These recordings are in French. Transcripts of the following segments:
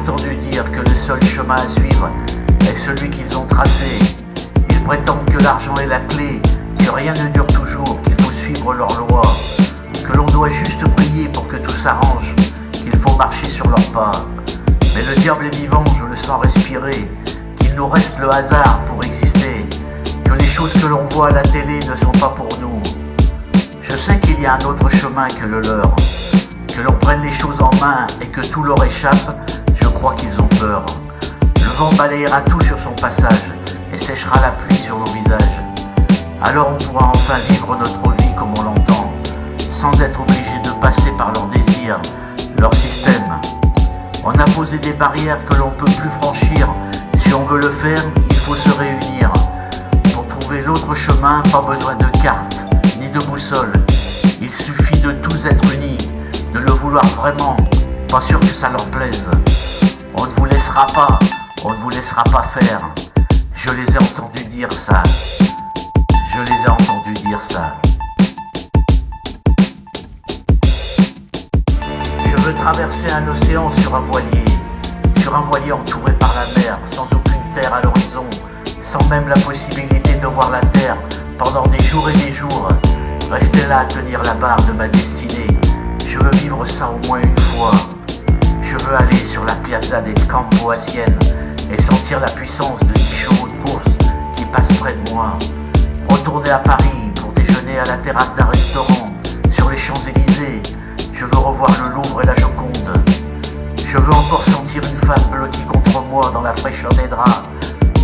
entendu dire que le seul chemin à suivre est celui qu'ils ont tracé. Ils prétendent que l'argent est la clé, que rien ne dure toujours, qu'il faut suivre leurs lois, que l'on doit juste prier pour que tout s'arrange, qu'il faut marcher sur leurs pas. Mais le diable est vivant, je le sens respirer, qu'il nous reste le hasard pour exister, que les choses que l'on voit à la télé ne sont pas pour nous. Je sais qu'il y a un autre chemin que le leur, que l'on prenne les choses en main et que tout leur échappe, je crois qu'ils ont peur. Le vent balayera tout sur son passage et séchera la pluie sur nos visages. Alors on pourra enfin vivre notre vie comme on l'entend, sans être obligé de passer par leurs désirs, leur système. On a posé des barrières que l'on ne peut plus franchir. Si on veut le faire, il faut se réunir. Pour trouver l'autre chemin, pas besoin de carte, ni de boussole. Il suffit de tous être unis, de le vouloir vraiment, pas sûr que ça leur plaise. On ne vous laissera pas, on ne vous laissera pas faire. Je les ai entendus dire ça. Je les ai entendus dire ça. Je veux traverser un océan sur un voilier entouré par la mer, sans aucune terre à l'horizon, sans même la possibilité de voir la terre pendant des jours et des jours. Rester là à tenir la barre de ma destinée. Je veux vivre ça au moins une fois. Je veux aller sur la piazza del Campo à Sienne et sentir la puissance de 10 chevaux de course qui passent près de moi. Retourner à Paris pour déjeuner à la terrasse d'un restaurant sur les Champs-Élysées. Je veux revoir le Louvre et la Joconde. Je veux encore sentir une femme blottie contre moi dans la fraîcheur des draps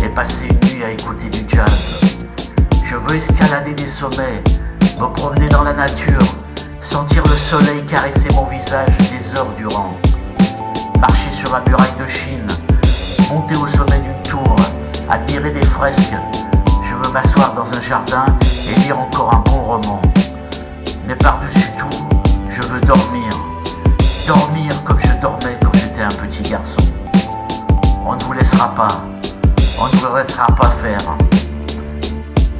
et passer une nuit à écouter du jazz. Je veux escalader des sommets, me promener dans la nature, sentir le soleil caresser mon visage des heures durant. Marcher sur la muraille de Chine, monter au sommet d'une tour, admirer des fresques. Je veux m'asseoir dans un jardin et lire encore un bon roman. Mais par-dessus tout, je veux dormir. Dormir comme je dormais quand j'étais un petit garçon. On ne vous laissera pas. On ne vous laissera pas faire.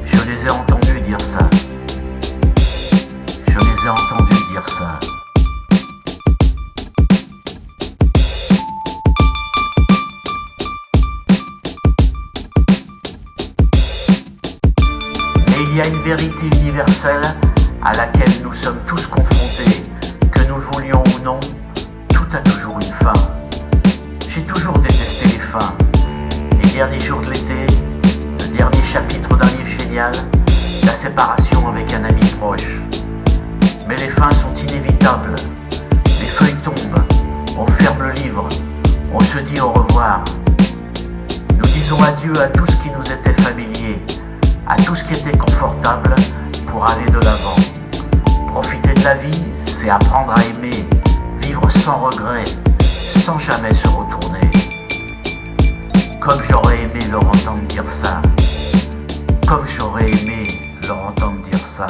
Je les ai entendus dire ça. Je les ai entendus dire ça. Mais il y a une vérité universelle à laquelle nous sommes tous confrontés, que nous le voulions ou non, tout a toujours une fin. J'ai toujours détesté les fins. Les derniers jours de l'été, le dernier chapitre d'un livre génial, la séparation avec un ami proche. Mais les fins sont inévitables. Les feuilles tombent, on ferme le livre, on se dit au revoir. Nous disons adieu à tout ce qui nous était familier, à tout ce qui était confortable pour aller de l'avant. Profiter de la vie, c'est apprendre à aimer, vivre sans regret, sans jamais se retourner. Comme j'aurais aimé leur entendre dire ça. Comme j'aurais aimé leur entendre dire ça.